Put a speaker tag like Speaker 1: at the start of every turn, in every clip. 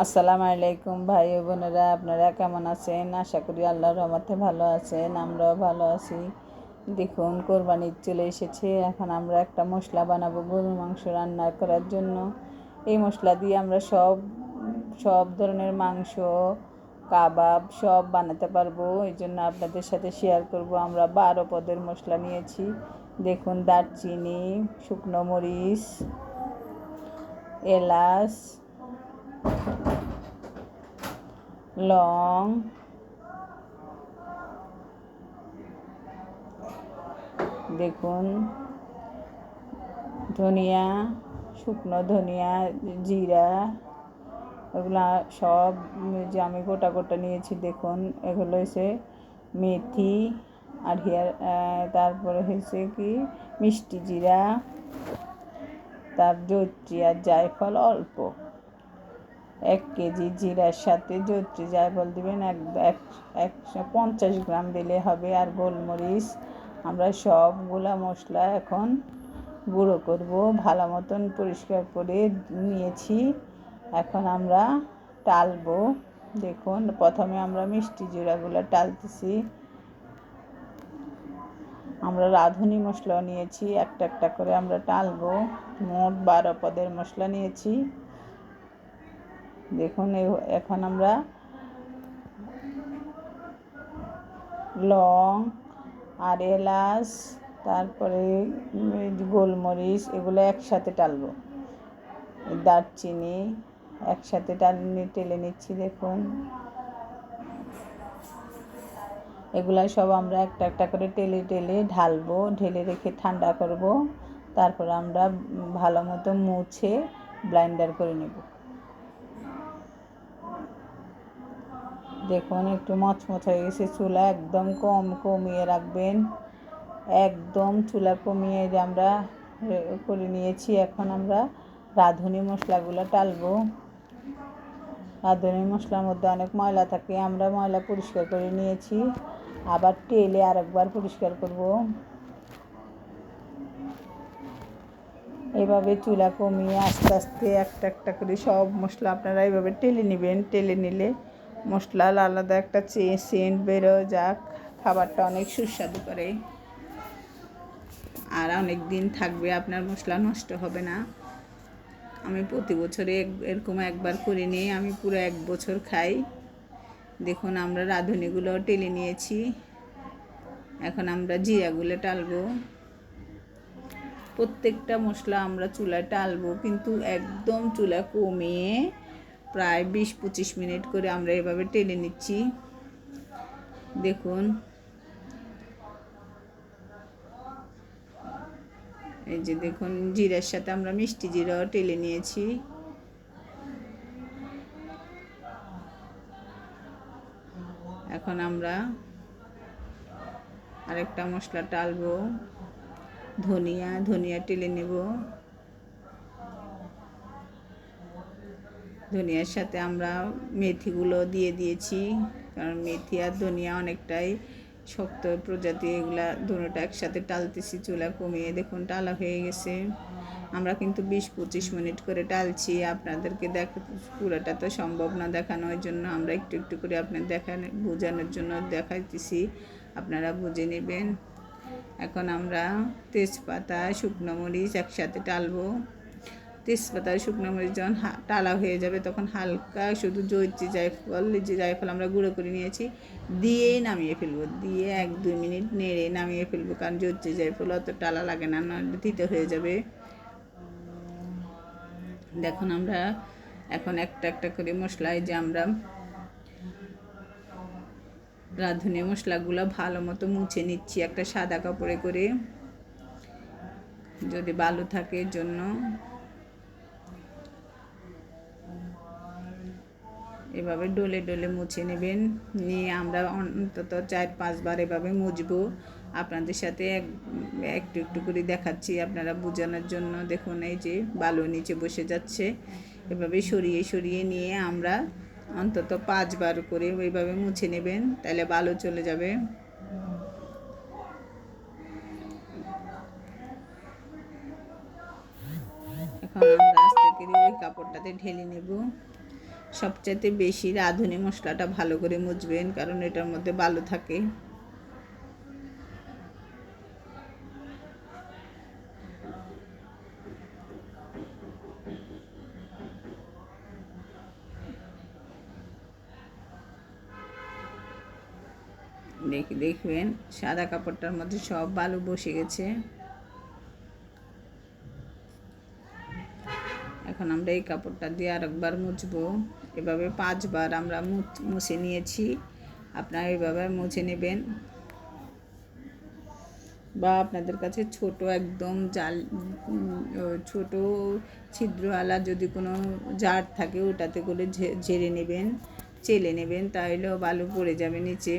Speaker 1: আসসালামু আলাইকুম ভাই ও বোনেরা, আপনারা কেমন আছেন? আশা করি আল্লাহর রহমতে ভালো আছেন, আমরাও ভালো আছি। দেখুন, কোরবানি ঈদ চলে এসেছে। এখন আমরা একটা মশলা বানাবো গরুর মাংস রান্না করার জন্য। এই মশলা দিয়ে আমরা সব ধরনের মাংস, কাবাব সব বানাতে পারবো। এই জন্য আপনাদের সাথে শেয়ার করব। আমরা 12 পদের মশলা নিয়েছি। দেখুন, দারচিনি, শুকনো মরিচ, এলাচ, লং, দেখুন ধনিয়া, শুকনো ধনিয়া, জিরা, এগুলা সব যে আমি গোটা গোটা নিয়েছি। দেখুন, এগুলো হয়েছে মেথি, আর তারপরে হয়েছে কি মিষ্টি জিরা, তার জৈত্রী আর জায়ফল অল্প। 1 কেজি জিরার সাথে জৈত্রী জায়ফল দিবেন, 150 গ্রাম দিলে হবে। আর গোলমরিচ। আমরা সবগুলা মশলা এখন গুঁড়ো করব। ভালো মতন পরিষ্কার করে নিয়েছি। এখন আমরা টালবো। দেখুন, প্রথমে আমরা মিষ্টি জিরাগুলো টালতেছি। আমরা রাঁধুনি মশলাও নিয়েছি, একটা একটা করে আমরা টালবো। মোট 12 পদের মশলা নিয়েছি। দেখুন, এখন আমরা লং আর এলাচ, তারপরে গোলমরিচ, এগুলো একসাথে টালবো। দারচিনি একসাথে টেলে নিচ্ছি। দেখুন, এগুলা সব আমরা একটা একটা করে টেলে টেলে ঢালবো, ঢেলে রেখে ঠান্ডা করব। তারপর আমরা ভালো মতো মুছে ব্লেন্ডার করে নেব। দেখুন, একটু মচমচ হয়ে গেছে। চুলা একদম কমিয়ে রাখবেন। একদম চুলা কমিয়ে আমরা করে নিয়েছি। এখন আমরা রাঁধুনি মশলাগুলো টালবো। রাঁধুনি মশলার মধ্যে অনেক ময়লা থাকে, আমরা ময়লা পরিষ্কার করে নিয়েছি। আবার টেলে আরেকবার পরিষ্কার করব। এভাবে চুলা কমিয়ে আস্তে আস্তে একটা একটা করে সব মশলা আপনারা এভাবে টেলে নেবেন। টেলে নিলে মশলার আলাদা একটা সেন্ট বেরো, যাক খাবারটা অনেক সুস্বাদু করে আর অনেক দিন থাকবে। আপনার মশলা নষ্ট হবে না। আমি প্রতি বছরে এরকম একবার করে নিয়ে আমি পুরো 1 বছর খাই। দেখুন, আমরা রাঁধুনিগুলো টেলে নিয়েছি। এখন আমরা জিরাগুলো টালবো। প্রত্যেকটা মশলা আমরা চুলায় টালবো, কিন্তু একদম চুলা কমিয়ে প্রায় 20-25 মিনিট করে আমরা এভাবে টেলে নিচ্ছি। দেখুন, এই যে দেখুন, জিরার সাথে আমরা মিষ্টি জিরাও টেলে নিয়েছি। এখন আমরা আরেকটা মশলা টালবো। ধনিয়া টেলে নেব। ধনিয়ার সাথে আমরা মেথিগুলো দিয়ে দিয়েছি, কারণ মেথি আর ধনিয়া অনেকটাই শক্ত প্রজাতি। এগুলা দুটোটা একসাথে টালতেছি চুলা কমিয়ে। দেখুন, টালা হয়ে গেছে। আমরা কিন্তু 20-25 মিনিট করে টালছি। আপনাদেরকে পুরোটা তো সম্ভব না দেখানো, ওই জন্য আমরা একটু একটু করে বোঝানোর জন্য দেখাইতেছি, আপনারা বুঝে নেবেন। এখন আমরা তেজপাতা, শুকনো মরিচ একসাথে টালবো। তেজপাতা, শুকনো মরিচ যখন টালা হয়ে যাবে, তখন হালকা শুধু জায়ফল আমরা গুঁড়ো করে নিয়েছি দিয়েই নামিয়ে ফেলবো। দিয়ে 1-2 মিনিট নেড়ে নামিয়ে ফেলবো, কারণ জায়ফল অত টালা লাগে না, নইলে তিতে হয়ে যাবে। দেখুন, আমরা এখন একটা একটা করে মশলায় যে আমরা রাঁধুনি মশলাগুলো ভালো মতো মুছে নিচ্ছি একটা সাদা কাপড়ে করে, যদি বালু থাকে এর জন্য। এভাবে ডলে ডলে মুছে নেবেন। নিয়ে আমরা অন্তত 4-5 বার এভাবে মুছবো। আপনাদের সাথে একটু একটু করে দেখাচ্ছি আপনারা বোঝানোর জন্য। দেখুন, এই যে বালু নিচে বসে যাচ্ছে। এভাবে সরিয়ে সরিয়ে নিয়ে আমরা অন্তত 5 বার করে এইভাবে মুছে নেবেন, তাহলে বালু চলে যাবে। এখন আমরা আস্তে করে ওই কাপড়টাতে ঢেলে নেব। সবচাইতে বেশি রাঁধুনি মশলাটা ভালো করে মুছবেন, কারণ এটার মধ্যে বালু থাকে। দেখবেন সাদা কাপড়টার মধ্যে সব বালু বসে গেছে। এখন আমরা এই কাপড়টা দিয়ে আরেকবার মুছবো। এভাবে 5 বার আমরা মুছে নিয়েছি। আপনারা এইভাবে মুছে নেবেন, বা আপনাদের কাছে ছোট একদম ছোট ছিদ্রওয়ালা যদি কোনো জার থাকে ওটাতে করে ঝেড়ে নেবেন, চেলে নেবেন, তাহলেও বালু পড়ে যাবে নিচে।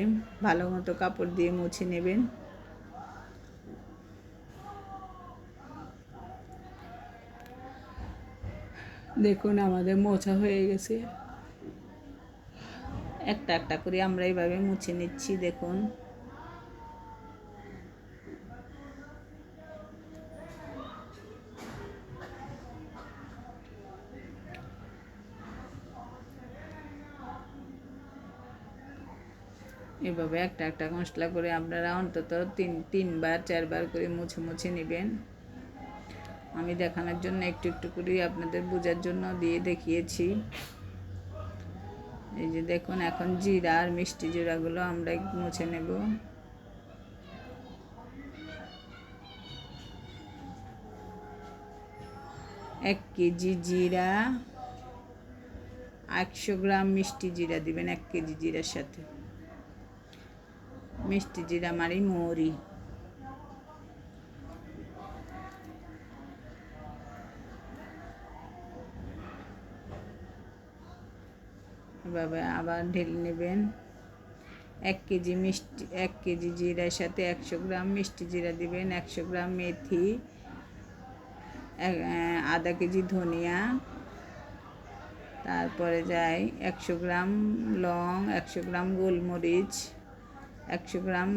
Speaker 1: ভালো মতো কাপড় দিয়ে মুছে নেবেন। দেখুন আমাদের মোছা হয়ে গেছে। একটা একটা করে আমরা এইভাবে মুছে নিচ্ছি। দেখুন এভাবে একটা একটা মশলা করে আপনারা অন্তত 3বার 4বার করে মুছে নেবেন। আমি দেখানোর জন্য একটু একটু করে আপনাদের বোঝার জন্য দিয়ে দেখিয়েছি। এই যে দেখুন, এখন জিরা আর মিষ্টি জিরাগুলো আমরা মুছে নেব। এক কেজি জিরা, 100 গ্রাম মিষ্টি জিরা দিবেন 1 কেজি জিরার সাথে। মিষ্টি জিরা মারি মৌরি। এভাবে আবার ঢেলে নেবেন। 1 কেজি জিরার সাথে 100 গ্রাম মিষ্টি জিরা দিবেন, 100 গ্রাম মেথি, আধা কেজি ধনিয়া, তারপরে যায় 100 গ্রাম লং, 100 গ্রাম গোলমরিচ, 100 গ্রাম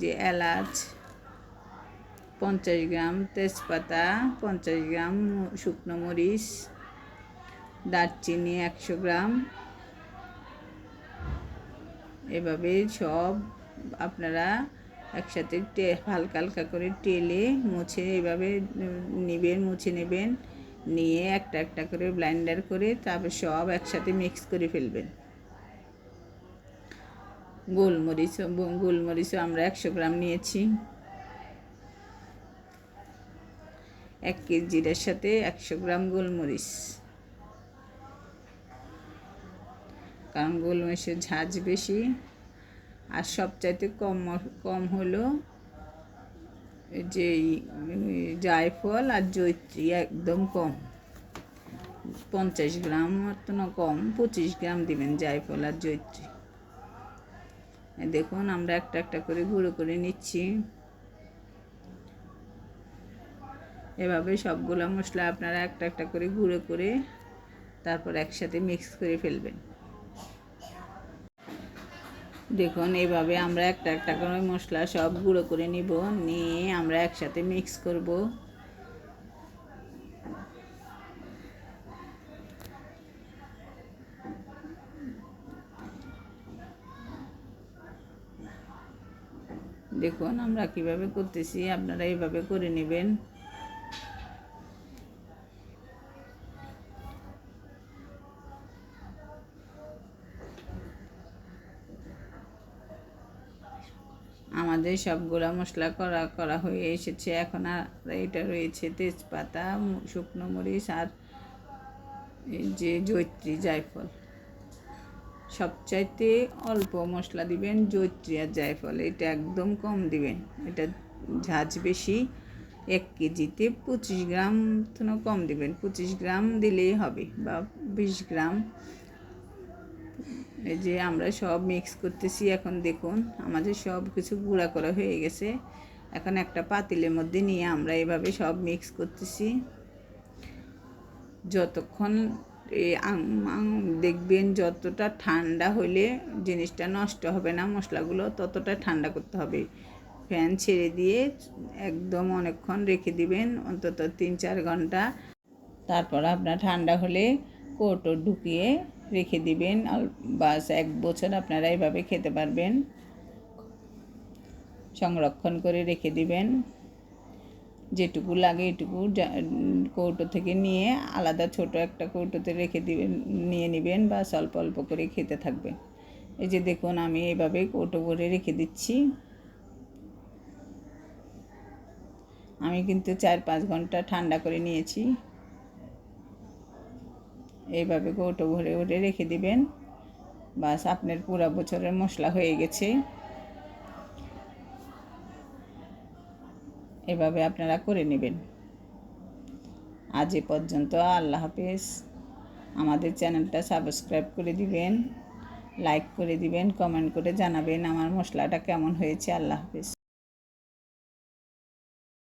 Speaker 1: যে এলাচ, 50 গ্রাম তেজপাতা, 50 গ্রাম শুকনো মরিচ, দারচিনি 100 গ্রাম। এভাবে সব আপনারা একসাথে হালকা হালকা করে টেলে মুছে এভাবে মুছে নেবেন। নিয়ে একটা একটা করে ব্লেন্ডার করে তারপর সব একসাথে মিক্স করে ফেলবেন। গোলমরিচও আমরা 100 গ্রাম নিয়েছি। 1 কেজি জিরার সাথে 100 গ্রাম গোলমরিচ, কারণ গোলমরিচের ঝাঁজ বেশি। আর সবচাইতে কম হলো যে জায়ফল আর জয়িত্রী, একদম কম, 50 গ্রাম মতন কম, 25 গ্রাম দিবেন জায়ফল আর জয়িত্রী। দেখুন আমরা একটা একটা করে গুঁড়ো করে নিচ্ছি। এভাবে সবগুলো মশলা আপনারা একটা একটা করে গুঁড়ো করে তারপর একসাথে মিক্স করে ফেলবেন। দেখুন এইভাবে আমরা একটা একটা করে মশলা সব গুঁড়ো করে নিব, নিয়ে আমরা একসাথে মিক্স করব। দেখুন আমরা কিভাবে করতেছি, আপনারা এইভাবে করে নেবেন। আমাদের সবগুলা মশলা করা হয়ে এসেছে। এখন আর এটা রয়েছে তেজপাতা, শুকনো মরিচ আর যে জয়িত্রী জায়ফল। সবচাইতে অল্প মশলা দিবেন জয়িত্রী আর জায়ফল, এটা একদম কম দিবেন, এটা ঝাঁজ বেশি। 1 কেজিতে 25 গ্রাম কম দিবেন, 25 গ্রাম দিলেই হবে, বা 20 গ্রাম। এই যে আমরা সব মিক্স করতেছি। এখন দেখুন আমাদের সব কিছু গুঁড়া করা হয়ে গেছে। এখন একটা পাতিলের মধ্যে নিয়ে আমরা এভাবে সব মিক্স করতেছি। যতক্ষণ দেখবেন যতটা ঠান্ডা হলে জিনিসটা নষ্ট হবে না, মশলাগুলো ততটা ঠান্ডা করতে হবে। ফ্যান ছেড়ে দিয়ে একদম অনেকক্ষণ রেখে দিবেন, অন্তত 3-4 ঘন্টা। তারপর আপনার ঠান্ডা হলে কৌটো ঢুকিয়ে রেখে দিবেন। বাস 1 বছর আপনারা এভাবে খেতে পারবেন। সংরক্ষণ করে রেখে দিবেন। যেটুকু লাগে এটুকু কৌটো থেকে নিয়ে আলাদা ছোট একটা কৌটোতে রেখে দিবেন, নিয়ে নেবেন, বা অল্প অল্প করে খেতে থাকবেন। এই যে দেখুন আমি এভাবে কৌটো করে রেখে দিচ্ছি। আমি কিন্তু 4-5 ঘন্টা ঠান্ডা করে নিয়েছি। এইভাবে কৌটো ভরে ভরে রেখে দিবেন। বাস আপনার পুরো বছরের মশলা হয়ে গেছে। এভাবে আপনারা করে নেবেন। আজ এ পর্যন্ত। আল্লাহ হাফেজ। আমাদের চ্যানেলটা সাবস্ক্রাইব করে দিবেন, লাইক করে দিবেন, কমেন্ট করে জানাবেন আমার মশলাটা কেমন হয়েছে। আল্লাহ হাফেজ।